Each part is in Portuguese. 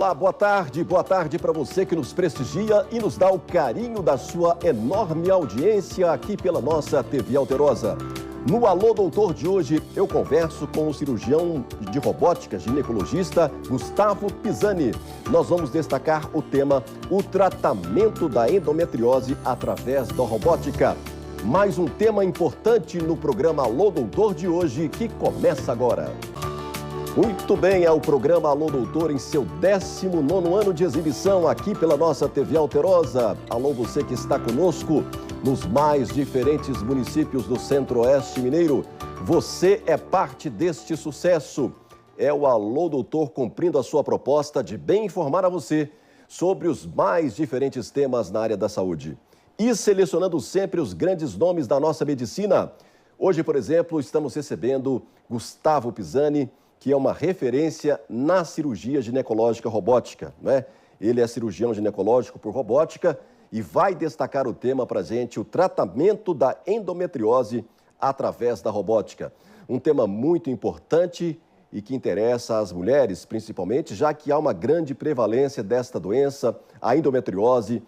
Olá, boa tarde para você que nos prestigia e nos dá o carinho da sua enorme audiência aqui pela nossa TV Alterosa. No Alô Doutor de hoje, eu converso com o cirurgião de robótica ginecologista Gustavo Pisani. Nós vamos destacar o tema, o tratamento da endometriose através da robótica. Mais um tema importante no programa Alô Doutor de hoje, que começa agora. Muito bem, é o programa Alô Doutor em seu 19º ano de exibição aqui pela nossa TV Alterosa. Alô você que está conosco nos mais diferentes municípios do Centro-Oeste Mineiro. Você é parte deste sucesso. É o Alô Doutor cumprindo a sua proposta de bem informar a você sobre os mais diferentes temas na área da saúde. E selecionando sempre os grandes nomes da nossa medicina. Hoje, por exemplo, estamos recebendo Gustavo Pisani, que é uma referência na cirurgia ginecológica robótica, né? Ele é cirurgião ginecológico por robótica e vai destacar o tema para a gente, o tratamento da endometriose através da robótica. Um tema muito importante e que interessa às mulheres, principalmente, já que há uma grande prevalência desta doença, a endometriose,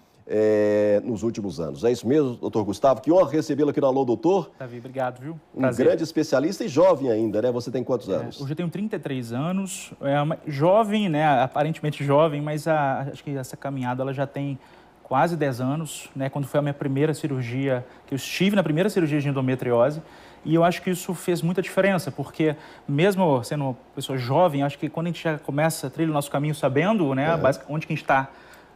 nos últimos anos. É isso mesmo, doutor Gustavo? Que honra recebê-lo aqui no Alô Doutor. Davi, obrigado, viu? Prazer. Um grande especialista e jovem ainda, né? Você tem quantos anos? Hoje eu tenho 33 anos, jovem, né? Aparentemente jovem, mas acho que essa caminhada ela já tem quase 10 anos, né? Quando foi a minha primeira cirurgia, que eu estive na primeira cirurgia de endometriose, e eu acho que isso fez muita diferença, porque mesmo sendo uma pessoa jovem, acho que quando a gente já começa a trilhar o nosso caminho sabendo, né, onde que a gente está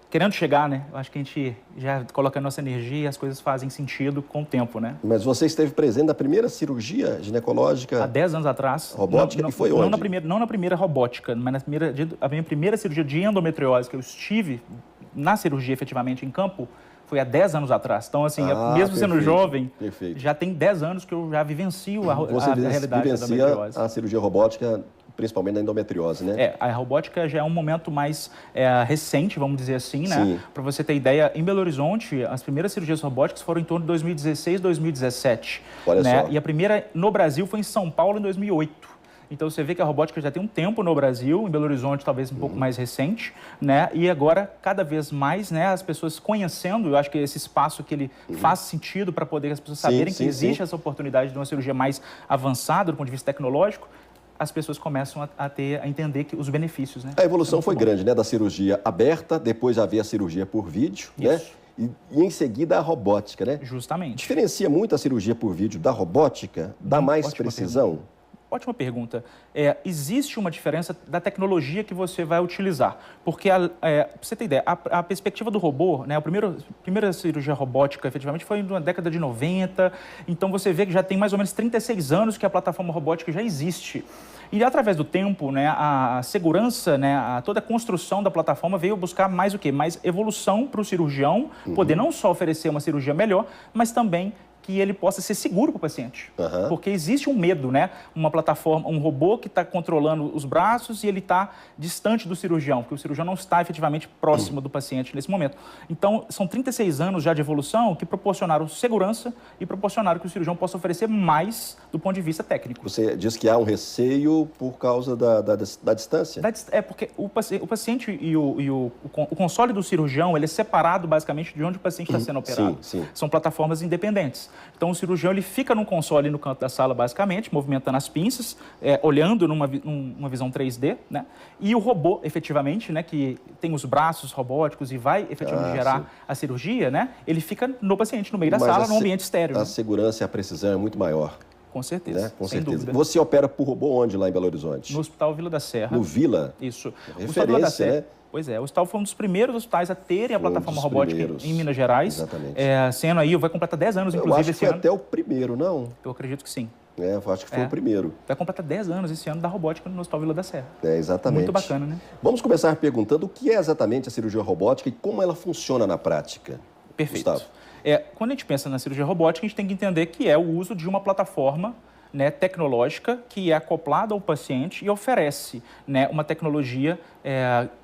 querendo chegar, né? Eu acho que a gente já coloca a nossa energia e as coisas fazem sentido com o tempo, né? Mas você esteve presente na primeira cirurgia ginecológica? Há 10 anos atrás. Robótica? E foi onde? Não na primeira robótica, mas a minha primeira cirurgia de endometriose, que eu estive na cirurgia efetivamente em campo, foi há 10 anos atrás. Então, assim, mesmo sendo jovem, já tem 10 anos que eu já vivencio a realidade da endometriose. A cirurgia robótica, principalmente na endometriose, né? A robótica já é um momento mais recente, vamos dizer assim, né? Para você ter ideia, em Belo Horizonte, as primeiras cirurgias robóticas foram em torno de 2016, 2017. Olha só. E a primeira no Brasil foi em São Paulo, em 2008. Então, você vê que a robótica já tem um tempo no Brasil, em Belo Horizonte talvez um pouco mais recente, né? E agora, cada vez mais, né, as pessoas conhecendo, eu acho que esse espaço que ele faz sentido para poder as pessoas saberem que existe essa oportunidade de uma cirurgia mais avançada do ponto de vista tecnológico, as pessoas começam a entender que os benefícios, né? A evolução foi grande, né? Da cirurgia aberta, depois havia a cirurgia por vídeo, né? E em seguida a robótica, né? Justamente. Diferencia muito a cirurgia por vídeo da robótica? Dá mais precisão? Ótima pergunta. Existe uma diferença da tecnologia que você vai utilizar. Porque, para você ter ideia, a perspectiva do robô, né, a primeira cirurgia robótica, efetivamente, foi na década de 90. Então, você vê que já tem mais ou menos 36 anos que a plataforma robótica já existe. E, através do tempo, né, a segurança, né, toda a construção da plataforma veio buscar mais o quê? Mais evolução para o cirurgião, poder não só oferecer uma cirurgia melhor, mas também que ele possa ser seguro para o paciente. Porque existe um medo, né? Uma plataforma, um robô que está controlando os braços e ele está distante do cirurgião, porque o cirurgião não está efetivamente próximo do paciente nesse momento. Então, são 36 anos já de evolução que proporcionaram segurança e proporcionaram que o cirurgião possa oferecer mais do ponto de vista técnico. Você diz que há um receio por causa da distância? Porque o paciente e o console do cirurgião, ele é separado basicamente de onde o paciente está sendo operado. São plataformas independentes. Então, o cirurgião ele fica num console no canto da sala, basicamente, movimentando as pinças, olhando numa visão 3D, né? E o robô, efetivamente, né, que tem os braços robóticos e vai efetivamente gerar a cirurgia, né? Ele fica no paciente, no meio da sala, num ambiente estéril. A segurança e a precisão é muito maior. Com certeza, né? Com sem certeza. dúvida. Você opera por robô onde lá em Belo Horizonte? No Hospital Vila da Serra. No Vila? Isso. Referência, né? Pois é, o hospital foi um dos primeiros hospitais a terem a plataforma robótica em Minas Gerais. Exatamente. Sendo aí, vai completar 10 anos, inclusive, eu acho que esse foi ano. até o primeiro, não? Eu acredito que sim. Eu acho que foi o primeiro. Vai completar 10 anos esse ano da robótica no Hospital Vila da Serra. Exatamente. Muito bacana, né? Vamos começar perguntando o que é exatamente a cirurgia robótica e como ela funciona na prática. Perfeito. Gustavo. Quando a gente pensa na cirurgia robótica, a gente tem que entender que é o uso de uma plataforma, né, tecnológica que é acoplada ao paciente e oferece, né, uma tecnologia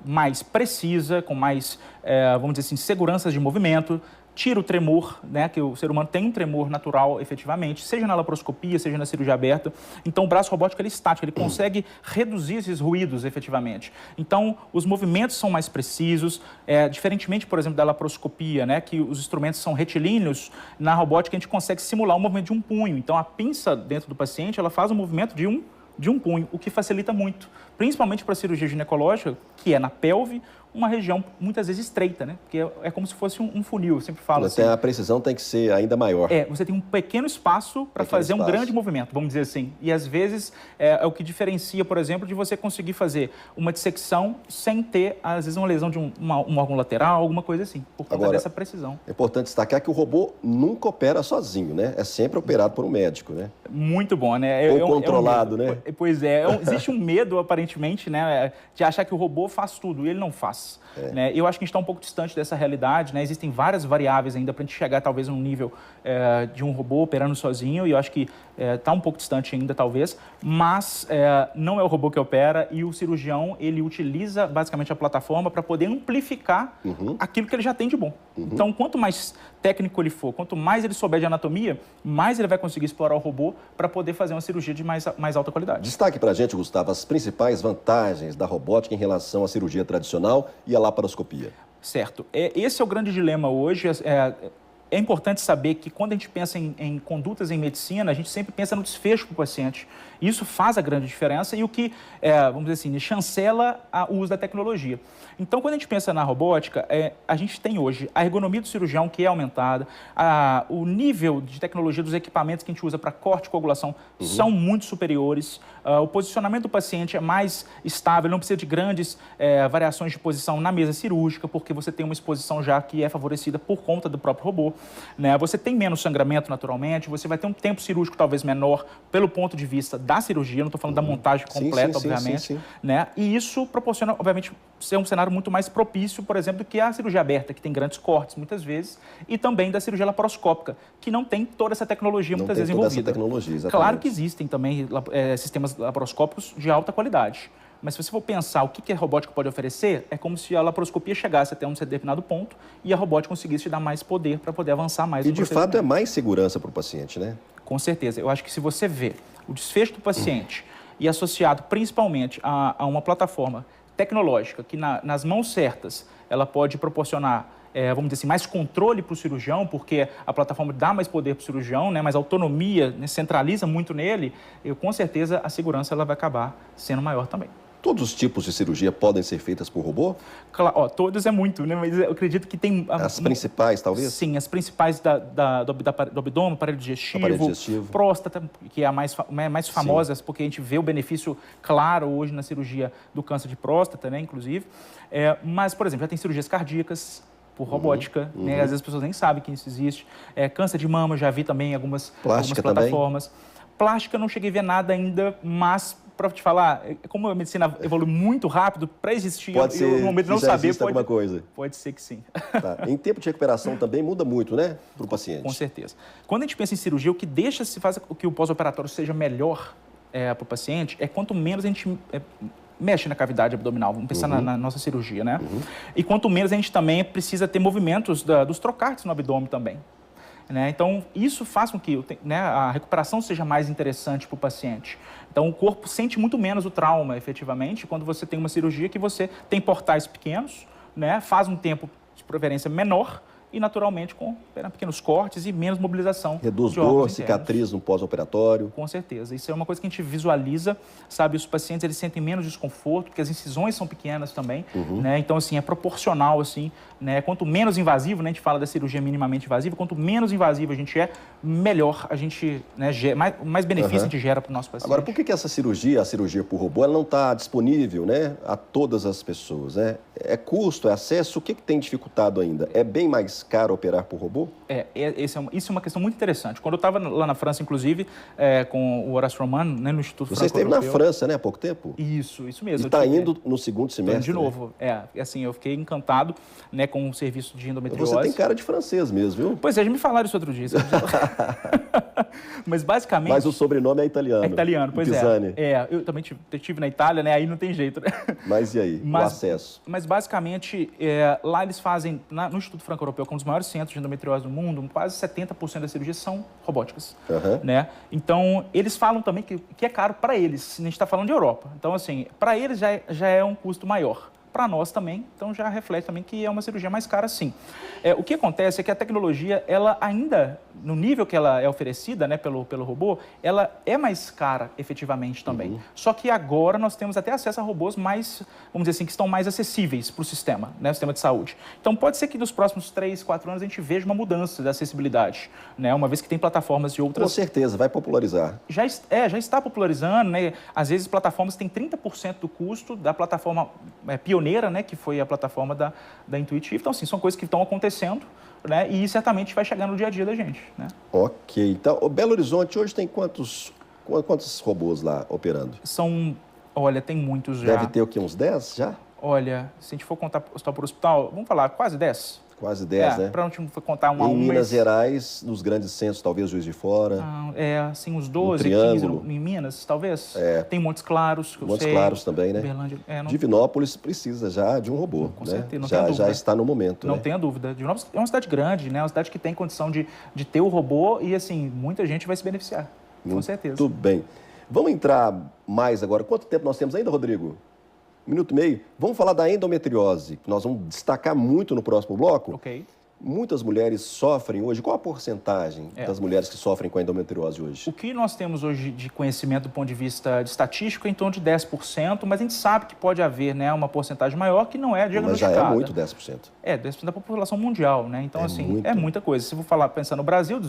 mais precisa, com mais, vamos dizer assim, seguranças de movimento, tira o tremor, né, que o ser humano tem um tremor natural, efetivamente, seja na laparoscopia, seja na cirurgia aberta. Então, o braço robótico ele é estático, ele consegue reduzir esses ruídos, efetivamente. Então, os movimentos são mais precisos, diferentemente, por exemplo, da laparoscopia, né, que os instrumentos são retilíneos, na robótica a gente consegue simular o movimento de um punho. Então, a pinça dentro do paciente, ela faz o movimento de um punho, o que facilita muito, principalmente para a cirurgia ginecológica, que é na pelve, uma região muitas vezes estreita, né? Porque é como se fosse um funil, eu sempre falo assim. A precisão tem que ser ainda maior. Você tem um pequeno espaço para fazer um grande movimento, vamos dizer assim. E às vezes é o que diferencia, por exemplo, de você conseguir fazer uma dissecção sem ter, às vezes, uma lesão de um órgão lateral, alguma coisa assim, por conta dessa precisão. É importante destacar que o robô nunca opera sozinho, né? É sempre operado por um médico, né? Muito bom, né? Ou controlado, né? Pois é, existe um medo, aparentemente, né, de achar que o robô faz tudo, e ele não faz. Né? Eu acho que a gente está um pouco distante dessa realidade, né? Existem várias variáveis ainda para a gente chegar, talvez, num nível de um robô operando sozinho, e eu acho que está um pouco distante ainda, talvez, mas não é o robô que opera, e o cirurgião, ele utiliza, basicamente, a plataforma para poder amplificar aquilo que ele já tem de bom. Então, quanto mais técnico ele for, quanto mais ele souber de anatomia, mais ele vai conseguir explorar o robô para poder fazer uma cirurgia de mais alta qualidade. Destaque para a gente, Gustavo, as principais vantagens da robótica em relação à cirurgia tradicional e à laparoscopia. Certo. Esse é o grande dilema hoje. É importante saber que quando a gente pensa em condutas em medicina, a gente sempre pensa no desfecho para o paciente. Isso faz a grande diferença e o que, vamos dizer assim, chancela o uso da tecnologia. Então, quando a gente pensa na robótica, a gente tem hoje a ergonomia do cirurgião, que é aumentada, o nível de tecnologia dos equipamentos que a gente usa para corte e coagulação são muito superiores, o posicionamento do paciente é mais estável, não precisa de grandes variações de posição na mesa cirúrgica, porque você tem uma exposição já que é favorecida por conta do próprio robô. Né? Você tem menos sangramento naturalmente, você vai ter um tempo cirúrgico talvez menor pelo ponto de vista da cirurgia, não estou falando da montagem completa, obviamente. Sim. Né? E isso proporciona, obviamente, ser um cenário muito mais propício, por exemplo, do que a cirurgia aberta, que tem grandes cortes muitas vezes, e também da cirurgia laparoscópica, que não tem toda essa tecnologia muitas vezes envolvida. Essa tecnologia, exatamente. Claro que existem também sistemas laparoscópicos de alta qualidade. Mas se você for pensar o que a robótica pode oferecer, é como se a laparoscopia chegasse até um determinado ponto e a robótica conseguisse te dar mais poder para poder avançar mais. E de fato é mais segurança para o paciente, né? Com certeza. Eu acho que se você vê o desfecho do paciente e associado principalmente a uma plataforma tecnológica que nas mãos certas ela pode proporcionar, vamos dizer assim, mais controle para o cirurgião, porque a plataforma dá mais poder para o cirurgião, né, mais autonomia, né, centraliza muito nele, com certeza a segurança ela vai acabar sendo maior também. Todos os tipos de cirurgia podem ser feitas por robô? Claro, todos é muito, né? Mas eu acredito que tem... As principais, talvez? Sim, as principais do abdômen, aparelho digestivo, próstata, que é a mais famosa, porque a gente vê o benefício claro hoje na cirurgia do câncer de próstata, né, inclusive. Mas, por exemplo, já tem cirurgias cardíacas por robótica, né? Às vezes as pessoas nem sabem que isso existe. Câncer de mama, já vi também algumas plataformas. Também? Plástica, não cheguei a ver nada ainda, mas... Para te falar, como a medicina evolui muito rápido, para existir, eu no momento não saber, alguma coisa. Pode ser que sim. Tá. Em tempo de recuperação também muda muito, né, para o paciente? Com certeza. Quando a gente pensa em cirurgia, o que deixa se faz que o pós-operatório seja melhor para o paciente é quanto menos a gente mexe na cavidade abdominal, vamos pensar na nossa cirurgia, né? E quanto menos a gente também precisa ter movimentos dos trocárteres no abdômen também. Né? Então, isso faz com que a recuperação seja mais interessante para o paciente. Então, o corpo sente muito menos o trauma, efetivamente, quando você tem uma cirurgia que você tem portais pequenos, né? Faz um tempo de preferência menor e, naturalmente, com pequenos cortes e menos mobilização. Reduz dor, cicatriz no pós-operatório. Com certeza. Isso é uma coisa que a gente visualiza, sabe? Os pacientes, eles sentem menos desconforto, porque as incisões são pequenas também, né? Então, assim, é proporcional, assim, né? Quanto menos invasivo, né? A gente fala da cirurgia minimamente invasiva, quanto menos invasivo a gente melhor a gente, né? Mais benefício a gente gera para o nosso paciente. Agora, por que essa cirurgia, a cirurgia por robô, ela não está disponível, né? A todas as pessoas, né? É custo, é acesso? O que tem dificultado ainda? É bem mais caro operar por robô? Isso é uma questão muito interessante. Quando eu estava lá na França, inclusive, com o Horace Roman, né, no Instituto Você esteve na França, né, há pouco tempo? Isso mesmo. E está indo no segundo semestre. De novo, assim, eu fiquei encantado, né, com o serviço de endometriose. Você tem cara de francês mesmo, viu? Pois é, já me falaram isso outro dia. Mas basicamente... Mas o sobrenome é italiano. É italiano, pois Pisani. Eu também estive na Itália, né, aí não tem jeito, né? Mas e aí, o acesso? Mas basicamente, lá eles fazem, no Instituto Franco-Europeu, que é um dos maiores centros de endometriose do mundo, quase 70% das cirurgias são robóticas, né? Então, eles falam também que é caro para eles, a gente está falando de Europa. Então, assim, para eles já é um custo maior. Para nós também, então já reflete também que é uma cirurgia mais cara, sim. O que acontece é que a tecnologia, ela ainda, no nível que ela é oferecida, né, pelo robô, ela é mais cara efetivamente também. Só que agora nós temos até acesso a robôs mais, vamos dizer assim, que estão mais acessíveis para o sistema, né, o sistema de saúde. Então pode ser que nos próximos 3, 4 anos a gente veja uma mudança da acessibilidade, né, uma vez que tem plataformas de outras... Com certeza, vai popularizar. Já está popularizando, né? Às vezes plataformas têm 30% do custo da plataforma pioneira, né, que foi a plataforma da Intuitive. Então, assim, são coisas que estão acontecendo, né, e certamente vai chegar no dia a dia da gente, né? Ok. Então, o Belo Horizonte hoje tem quantos robôs lá operando? Olha, tem muitos já. Deve ter o quê? Uns 10 já? Olha, se a gente for contar hospital por hospital, vamos falar, quase 10. Quase 10, né? Para a gente contar um a um. Em Minas Gerais, nos grandes centros, talvez Juiz de Fora. Assim, uns 12, 15 em Minas, talvez. Tem Montes Claros, que eu sei. Montes Claros também, né? Berlândia. Divinópolis precisa já de um robô, com né? certeza, não tenha dúvida. Já está no momento, Não né? tenha dúvida. Divinópolis é uma cidade grande, né? Uma cidade que tem condição de ter o robô e, assim, muita gente vai se beneficiar. Com certeza. Tudo bem. Vamos entrar mais agora. Quanto tempo nós temos ainda, Rodrigo? 1 minuto e meio. Vamos falar da endometriose, que nós vamos destacar muito no próximo bloco. Ok. Muitas mulheres sofrem hoje. Qual a porcentagem das mulheres que sofrem com a endometriose hoje? O que nós temos hoje de conhecimento do ponto de vista de estatístico é em torno de 10%, mas a gente sabe que pode haver, né, uma porcentagem maior que não é diagnosticada. Mas já é muito 10%. 10% da população mundial, né? Então, é muita coisa. Se eu for pensar no Brasil,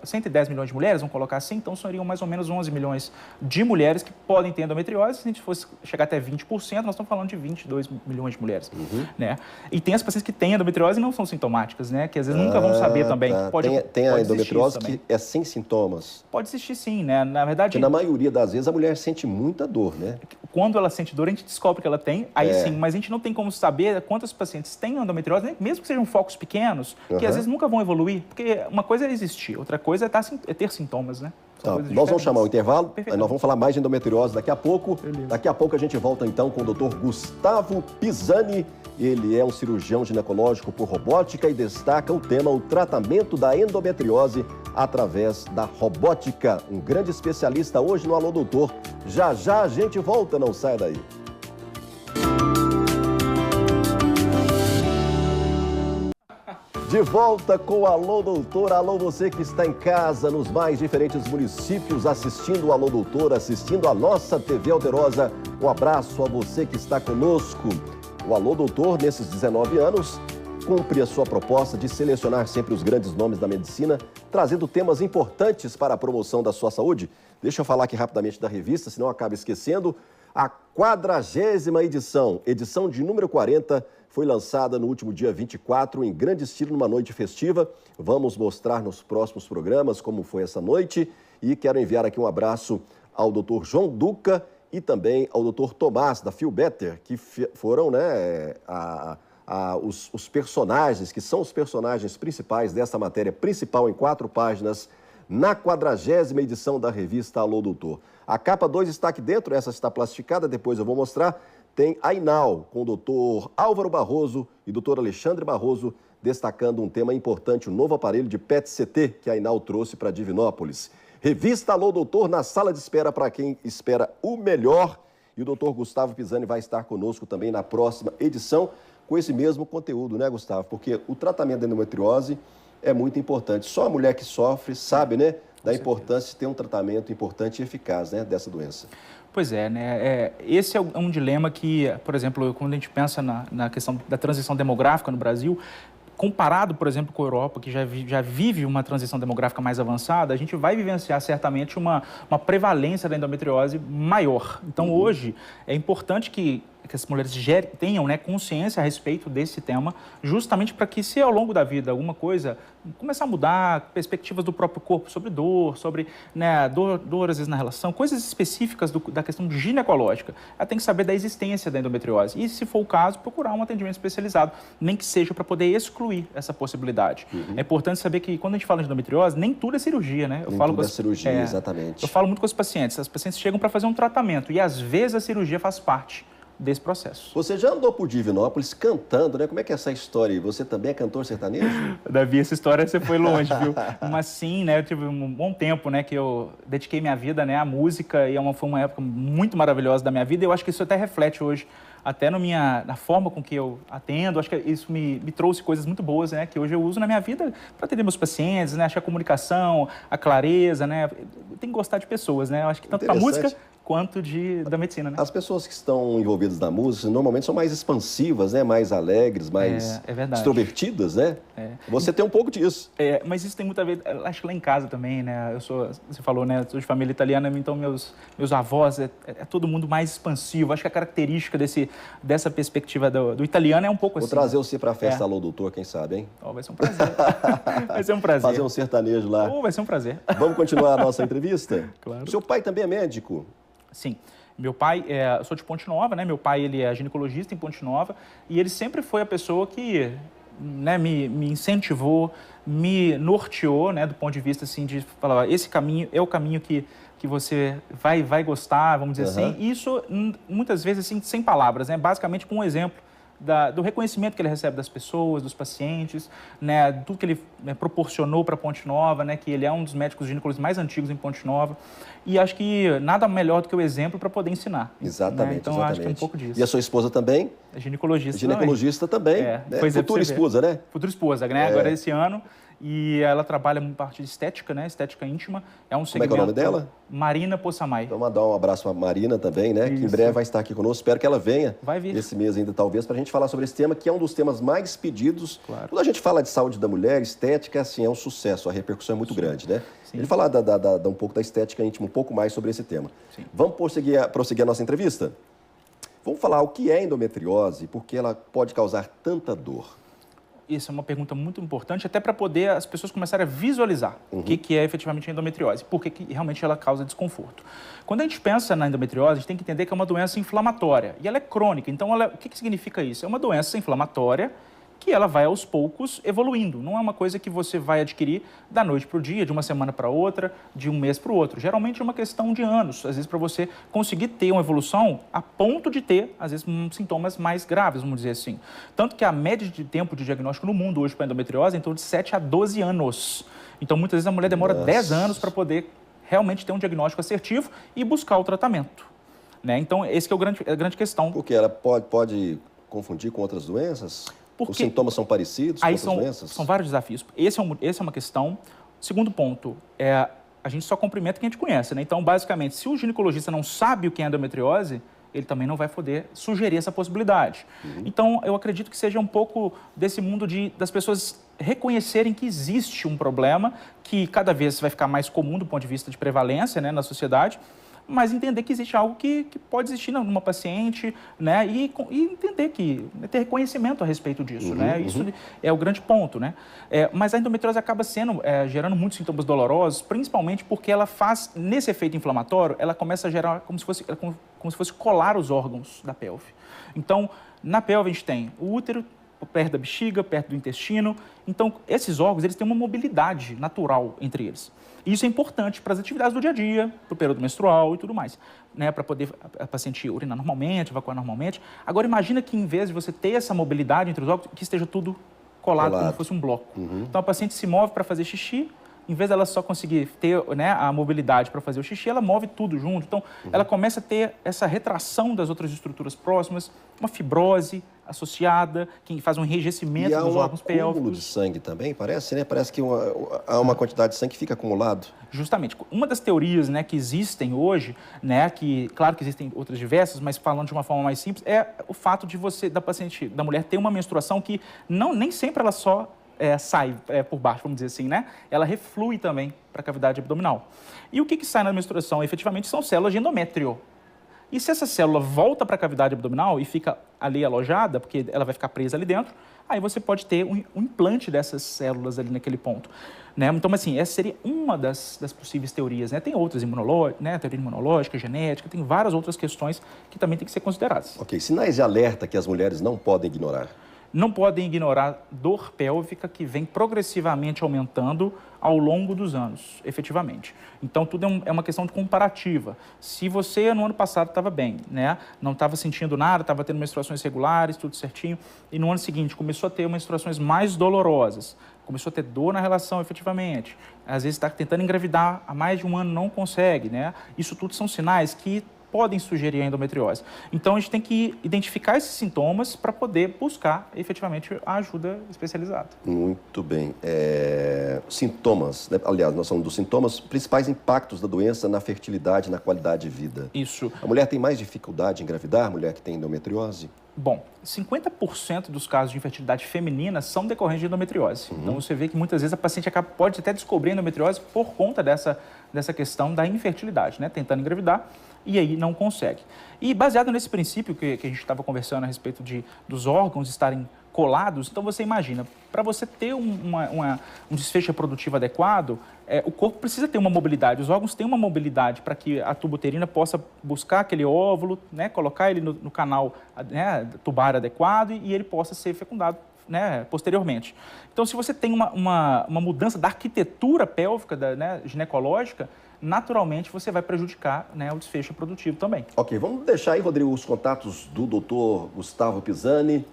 110 milhões de mulheres, vamos colocar assim, então seriam mais ou menos 11 milhões de mulheres que podem ter endometriose. Se a gente fosse chegar até 20%, nós estamos falando de 22 milhões de mulheres, né? E tem as pacientes que têm endometriose e não são sintomáticas, né? Que às vezes nunca vão saber também. Tá. Tem a endometriose que é sem sintomas. Pode existir sim, né? Na verdade... Porque na maioria das vezes a mulher sente muita dor, né? Quando ela sente dor, a gente descobre que ela tem, aí sim, mas a gente não tem como saber quantos pacientes têm endometriose, mesmo que sejam focos pequenos, que às vezes nunca vão evoluir, porque uma coisa é existir, outra coisa é ter sintomas, né? Tá, nós vamos chamar o intervalo, nós vamos falar mais de endometriose daqui a pouco. Beleza. Daqui a pouco a gente volta então com o Dr. Gustavo Pisani. Ele é um cirurgião ginecológico por robótica e destaca o tema o tratamento da endometriose através da robótica. Um grande especialista hoje no Alô Doutor. Já já a gente volta, não sai daí. De volta com o Alô Doutor. Alô você que está em casa, nos mais diferentes municípios, assistindo o Alô Doutor, assistindo a nossa TV Alterosa. Um abraço a você que está conosco. O Alô Doutor, nesses 19 anos, cumpre a sua proposta de selecionar sempre os grandes nomes da medicina, trazendo temas importantes para a promoção da sua saúde. Deixa eu falar aqui rapidamente da revista, senão eu acabo esquecendo. A 40ª edição de número 40, foi lançada no último dia 24, em grande estilo, numa noite festiva. Vamos mostrar nos próximos programas como foi essa noite. E quero enviar aqui um abraço ao Dr. João Duca e também ao Dr. Tomás, da Feel Better, que foram, né, os personagens, que são os personagens principais dessa matéria principal em 4 páginas, na 40ª edição da revista Alô Doutor. A capa 2 está aqui dentro, essa está plastificada, depois eu vou mostrar. Tem a Inal, com o doutor Álvaro Barroso e doutor Alexandre Barroso, destacando um tema importante, o novo aparelho de PET-CT que a Inal trouxe para Divinópolis. Revista Alô Doutor, na sala de espera para quem espera o melhor. E o doutor Gustavo Pisani vai estar conosco também na próxima edição, com esse mesmo conteúdo, né, Gustavo? Porque o tratamento da endometriose é muito importante. Só a mulher que sofre sabe, né, da importância de ter um tratamento importante e eficaz, né, dessa doença. Pois é, né? Esse é um dilema que, por exemplo, quando a gente pensa na questão da transição demográfica no Brasil, comparado, por exemplo, com a Europa, que já vive uma transição demográfica mais avançada, a gente vai vivenciar certamente uma prevalência da endometriose maior. Então, hoje, é importante que as mulheres tenham, né, consciência a respeito desse tema, justamente para que, se ao longo da vida alguma coisa começar a mudar, perspectivas do próprio corpo sobre dor, sobre, né, dor às vezes na relação, coisas específicas da questão ginecológica, ela tem que saber da existência da endometriose e, se for o caso, procurar um atendimento especializado, nem que seja para poder excluir essa possibilidade. É importante saber que, quando a gente fala de endometriose, nem tudo é cirurgia, né? Tudo é cirurgia, exatamente. Eu falo muito com os pacientes chegam para fazer um tratamento e, às vezes, a cirurgia faz parte desse processo. Você já andou por Divinópolis cantando, né? Como é que é essa história aí? Você também é cantor sertanejo? Davi, essa história você foi longe, viu? Mas sim, né? Eu tive um bom tempo, né? Que eu dediquei minha vida, né? À música e foi uma época muito maravilhosa da minha vida. E eu acho que isso até reflete hoje, até na forma com que eu atendo. Acho que isso me trouxe coisas muito boas, né? Que hoje eu uso na minha vida para atender meus pacientes, né? Acho que a comunicação, a clareza, né? Tem que gostar de pessoas, né? Eu acho que tanto para música quanto da medicina, né? As pessoas que estão envolvidas na música normalmente são mais expansivas, né? Mais alegres, mais extrovertidas, né? Você tem um pouco disso. Mas isso tem muito a ver, acho que lá em casa também, né? Você falou, né? Sou de família italiana, então meus avós é todo mundo mais expansivo. Acho que a característica dessa perspectiva do italiano é um pouco assim. Vou trazer você para a festa Alô Doutor, quem sabe, hein? Vai ser um prazer. Vai ser um prazer. Fazer um sertanejo lá. Vai ser um prazer. Vamos continuar a nossa entrevista? Claro. Seu pai também é médico? Sim. Meu pai, eu sou de Ponte Nova, né? Meu pai, ele é ginecologista em Ponte Nova e ele sempre foi a pessoa que, né, me incentivou, me norteou, né, do ponto de vista, assim, de falar, esse caminho é o caminho que você vai gostar, vamos dizer assim. E isso, muitas vezes, assim, sem palavras, né? Basicamente com um exemplo do reconhecimento que ele recebe das pessoas, dos pacientes, né, tudo que ele proporcionou para Ponte Nova, né, que ele é um dos médicos ginecologistas mais antigos em Ponte Nova, e acho que nada melhor do que o exemplo para poder ensinar. Exatamente, né? Então, acho que é um pouco disso. E a sua esposa também? É ginecologista. Ginecologista também, né? Futura esposa, né? Futura esposa, né? Agora esse ano. E ela trabalha em parte de estética, né? Estética íntima. É um segmento... Como é que é o nome dela? Marina Possamay. Então, mandar um abraço para a Marina também, né? Isso. Que em breve vai estar aqui conosco. Espero que ela venha. Vai vir. Esse mês ainda, talvez, para a gente falar sobre esse tema, que é um dos temas mais pedidos. Claro. Quando a gente fala de saúde da mulher, estética, assim, é um sucesso. A repercussão é muito grande, né? Sim. Ele falar um pouco da estética íntima, um pouco mais sobre esse tema. Sim. Vamos prosseguir a nossa entrevista? Vamos falar o que é endometriose e por que ela pode causar tanta dor. Isso é uma pergunta muito importante, até para poder as pessoas começarem a visualizar o que é efetivamente a endometriose, por que realmente ela causa desconforto. Quando a gente pensa na endometriose, a gente tem que entender que é uma doença inflamatória e ela é crônica. Então, o que significa isso? É uma doença inflamatória que ela vai aos poucos evoluindo. Não é uma coisa que você vai adquirir da noite para o dia, de uma semana para outra, de um mês para o outro. Geralmente é uma questão de anos, às vezes para você conseguir ter uma evolução a ponto de ter, às vezes, sintomas mais graves, vamos dizer assim. Tanto que a média de tempo de diagnóstico no mundo hoje para endometriose é em torno de 7 a 12 anos. Então, muitas vezes a mulher demora 10 anos para poder realmente ter um diagnóstico assertivo e buscar o tratamento. Né? Então, esse que é a grande questão. Porque ela pode confundir com outras doenças? Os sintomas são parecidos com outras doenças? São vários desafios. Essa é uma questão. Segundo ponto, a gente só cumprimenta quem a gente conhece, né? Então, basicamente, se o ginecologista não sabe o que é endometriose, ele também não vai poder sugerir essa possibilidade. Então, eu acredito que seja um pouco desse mundo das pessoas reconhecerem que existe um problema que cada vez vai ficar mais comum do ponto de vista de prevalência, né, na sociedade, mas entender que existe algo que pode existir numa paciente, né? E entender ter reconhecimento a respeito disso, né? Isso é o grande ponto, né? Mas a endometriose acaba gerando muitos sintomas dolorosos, principalmente porque ela faz, nesse efeito inflamatório, ela começa a gerar como se fosse colar os órgãos da pelve. Então, na pelve a gente tem o útero, perto da bexiga, perto do intestino. Então, esses órgãos, eles têm uma mobilidade natural entre eles. E isso é importante para as atividades do dia a dia, para o período menstrual e tudo mais, né? Para poder a paciente urinar normalmente, evacuar normalmente. Agora, imagina que em vez de você ter essa mobilidade entre os órgãos, que esteja tudo colado como se fosse um bloco. Então, a paciente se move para fazer xixi, em vez dela só conseguir ter, né, a mobilidade para fazer o xixi, ela move tudo junto. Então, ela começa a ter essa retração das outras estruturas próximas, uma fibrose associada, que faz um enrijecimento dos órgãos pélvicos. E há um acúmulo de sangue também, parece, né? Parece que há uma quantidade de sangue que fica acumulado. Justamente. Uma das teorias, né, que existem hoje, né, que, claro que existem outras diversas, mas falando de uma forma mais simples, é o fato de da mulher ter uma menstruação que nem sempre ela só sai por baixo, vamos dizer assim, né? Ela reflui também para a cavidade abdominal. E o que sai na menstruação, efetivamente, são células de endométrio. E se essa célula volta para a cavidade abdominal e fica ali alojada, porque ela vai ficar presa ali dentro, aí você pode ter um implante dessas células ali naquele ponto. Né? Então, assim, essa seria uma das possíveis teorias. Né? Tem outras, né? Teoria imunológica, genética, tem várias outras questões que também têm que ser consideradas. Ok, sinais de alerta que as mulheres não podem ignorar. não podem ignorar dor pélvica que vem progressivamente aumentando ao longo dos anos, efetivamente. Então, tudo é uma questão de comparativa. Se você, no ano passado, estava bem, né? Não estava sentindo nada, estava tendo menstruações regulares, tudo certinho, e no ano seguinte começou a ter menstruações mais dolorosas, começou a ter dor na relação, efetivamente, às vezes está tentando engravidar há mais de um ano, não consegue, né? Isso tudo são sinais que podem sugerir a endometriose. Então, a gente tem que identificar esses sintomas para poder buscar, efetivamente, a ajuda especializada. Muito bem. Sintomas, né? Aliás, nós falamos dos sintomas, principais impactos da doença na fertilidade, na qualidade de vida. Isso. A mulher tem mais dificuldade em engravidar, a mulher que tem endometriose? Bom, 50% dos casos de infertilidade feminina são decorrentes de endometriose. Então, você vê que muitas vezes a paciente pode até descobrir endometriose por conta dessa questão da infertilidade, né? Tentando engravidar e aí não consegue. E baseado nesse princípio que a gente estava conversando a respeito dos órgãos estarem colados, então você imagina, para você ter um desfecho reprodutivo adequado, o corpo precisa ter uma mobilidade, os órgãos têm uma mobilidade para que a tuba uterina possa buscar aquele óvulo, né, colocar ele no canal, né, tubar adequado e ele possa ser fecundado, né, posteriormente. Então, se você tem uma mudança da arquitetura pélvica, né, ginecológica, naturalmente você vai prejudicar, né, o desfecho reprodutivo também. Ok, vamos deixar aí, Rodrigo, os contatos do Dr. Gustavo Pisani,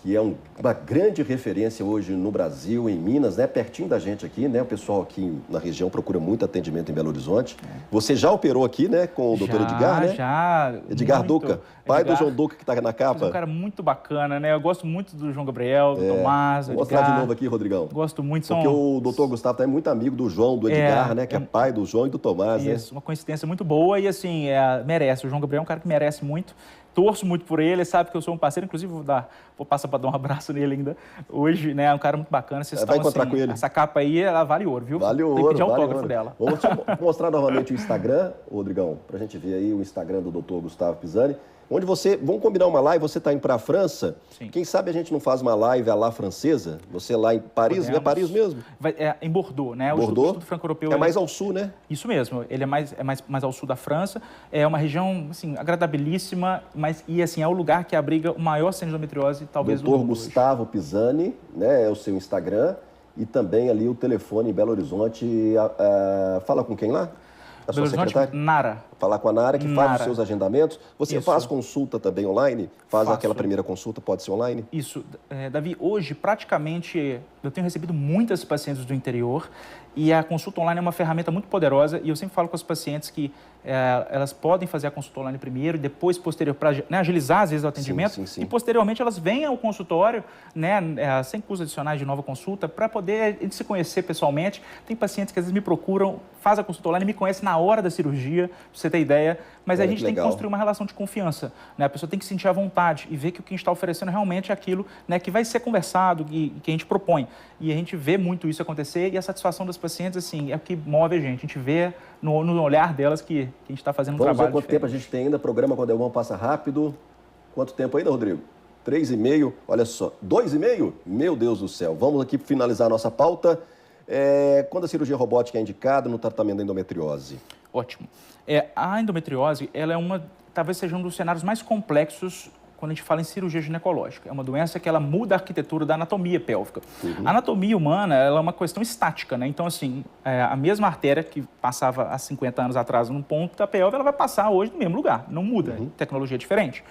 que é uma grande referência hoje no Brasil, em Minas, né? Pertinho da gente aqui, né? O pessoal aqui na região procura muito atendimento em Belo Horizonte. Você já operou aqui, né? Com o Dr. Edgar, né? Já. Edgar Duca, pai do João Duca que está na capa. É um cara muito bacana, né? Eu gosto muito do João Gabriel, do Tomás, do Edgar. Vou mostrar de novo aqui, Rodrigão. Gosto muito. Porque o Dr. Gustavo é muito amigo do João, do Edgar, né? Que é pai do João e do Tomás, né? Isso, uma coincidência muito boa e, assim, merece. O João Gabriel é um cara que merece muito. Torço muito por ele sabe que eu sou um parceiro, inclusive vou passar para dar um abraço nele ainda hoje, né? É um cara muito bacana. Vocês vai estão, encontrar assim, com ele. Essa capa aí, ela vale ouro, viu? Vale ouro. Tem que pedir autógrafo ouro dela. Vamos mostrar novamente o Instagram, Rodrigão, para a gente ver aí o Instagram do Dr. Gustavo Pisani, onde vamos combinar uma live, você está indo para a França, Sim. Quem sabe a gente não faz uma live à la francesa, você lá em Paris, não é Paris mesmo? Em Bordeaux, né? Bordeaux, o Instituto Franco-Europeu é mais ao sul, né? Isso mesmo, ele é mais ao sul da França, é uma região, assim, agradabilíssima, e, assim, é o lugar que abriga o maior centro de endometriose, talvez, do mundo. Dr. Gustavo Pisani, né, é o seu Instagram, e também ali o telefone em Belo Horizonte, fala com quem lá? A sua secretária? Nara. Falar com a Nara, que faz os seus agendamentos. Você Isso. faz consulta também online? Faz Faço. aquela primeira consulta, pode ser online? Isso. Davi, hoje, praticamente, eu tenho recebido muitas pacientes do interior e a consulta online é uma ferramenta muito poderosa e eu sempre falo com as pacientes que elas podem fazer a consulta online primeiro e depois, posterior, para, né, agilizar, às vezes, o atendimento. Sim. E, posteriormente, elas vêm ao consultório, né, sem custos adicionais de nova consulta, para poder se conhecer pessoalmente. Tem pacientes que, às vezes, me procuram, faz a consulta online e me conhecem na hora da cirurgia, para você ter ideia. Mas a gente tem que construir uma relação de confiança, né? A pessoa tem que sentir à vontade e ver que o que a gente está oferecendo realmente é aquilo, né, que vai ser conversado e que a gente propõe. E a gente vê muito isso acontecer e a satisfação das pacientes, assim, é o que move a gente. A gente vê no olhar delas que a gente está fazendo um trabalho Vamos ver quanto tempo a gente tem ainda. Programa Quando é Bom passa rápido. Quanto tempo ainda, Rodrigo? 3,5. Olha só. 2,5? Meu Deus do céu. Vamos aqui finalizar a nossa pauta. Quando a cirurgia robótica é indicada no tratamento da endometriose? Ótimo. A endometriose, ela talvez seja um dos cenários mais complexos quando a gente fala em cirurgia ginecológica. É uma doença que ela muda a arquitetura da anatomia pélvica. A anatomia humana, ela é uma questão estática, né? Então, assim, a mesma artéria que passava há 50 anos atrás num ponto da pelve, ela vai passar hoje no mesmo lugar, não muda, tecnologia é diferente.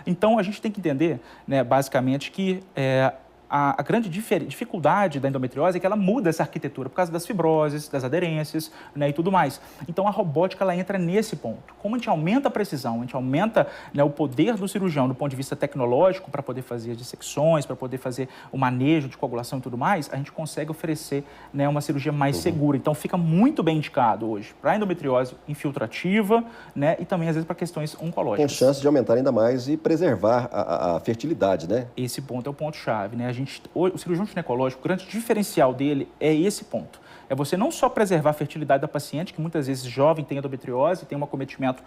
Então, a gente tem que entender, né, basicamente, que a grande dificuldade da endometriose é que ela muda essa arquitetura por causa das fibroses, das aderências, né, e tudo mais. Então, a robótica ela entra nesse ponto. Como a gente aumenta a precisão, a gente aumenta, né, o poder do cirurgião do ponto de vista tecnológico para poder fazer as dissecções, para poder fazer o manejo de coagulação e tudo mais, a gente consegue oferecer, né, uma cirurgia mais segura. Então, fica muito bem indicado hoje para endometriose infiltrativa, né, e também, às vezes, para questões oncológicas. Com chance de aumentar ainda mais e preservar a fertilidade, né? Esse ponto é o ponto-chave, né? O cirurgião ginecológico, o grande diferencial dele é esse ponto. É você não só preservar a fertilidade da paciente, que muitas vezes jovem tem endometriose, tem um acometimento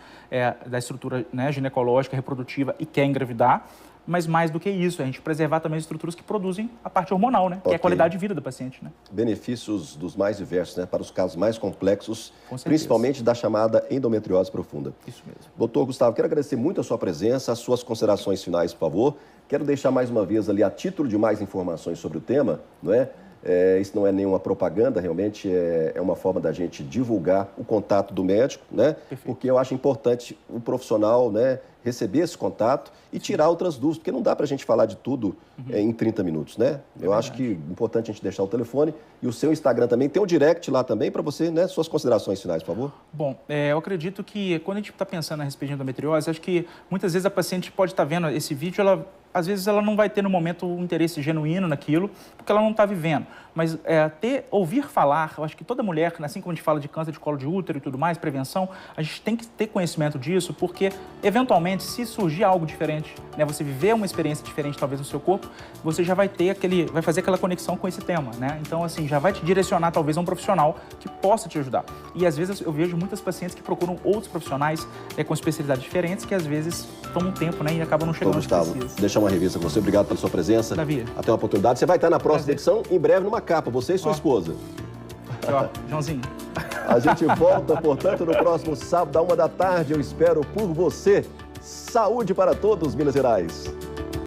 da estrutura, né, ginecológica, reprodutiva e quer engravidar, mas mais do que isso, a gente preservar também as estruturas que produzem a parte hormonal, né? Que é a qualidade de vida do paciente, né? Benefícios dos mais diversos, né? Para os casos mais complexos, Com certeza. principalmente da chamada endometriose profunda. Isso mesmo. Doutor Gustavo, quero agradecer muito a sua presença, as suas considerações finais, por favor. Quero deixar mais uma vez ali, a título de mais informações sobre o tema, não é? Isso não é nenhuma propaganda, realmente é uma forma da gente divulgar o contato do médico, né? Perfeito. Porque eu acho importante o profissional, né, receber esse contato e tirar outras dúvidas, porque não dá para a gente falar de tudo em 30 minutos, né? Eu acho que é importante a gente deixar o telefone e o seu Instagram também, tem um direct lá também para você, né? Suas considerações finais, por favor. Bom, eu acredito que quando a gente está pensando a respeito de endometriose, acho que muitas vezes a paciente pode estar vendo esse vídeo, às vezes ela não vai ter no momento um interesse genuíno naquilo, porque ela não está vivendo. Mas ouvir falar, eu acho que toda mulher, assim como a gente fala de câncer de colo de útero e tudo mais, prevenção, a gente tem que ter conhecimento disso, porque eventualmente, se surgir algo diferente, né, você viver uma experiência diferente talvez no seu corpo, você já vai ter vai fazer aquela conexão com esse tema, né? Então, assim, já vai te direcionar talvez a um profissional que possa te ajudar. E às vezes eu vejo muitas pacientes que procuram outros profissionais com especialidades diferentes, que às vezes tomam tempo, né, e acabam não chegando onde precisa. Deixar uma revista com você, obrigado pela sua presença. Davi. Até uma oportunidade. Você vai estar na próxima edição, em breve, numa capa, você e sua esposa. Aqui, ó, Joãozinho. A gente volta, portanto, no próximo sábado, à 1 da tarde. Eu espero por você. Saúde para todos, Minas Gerais.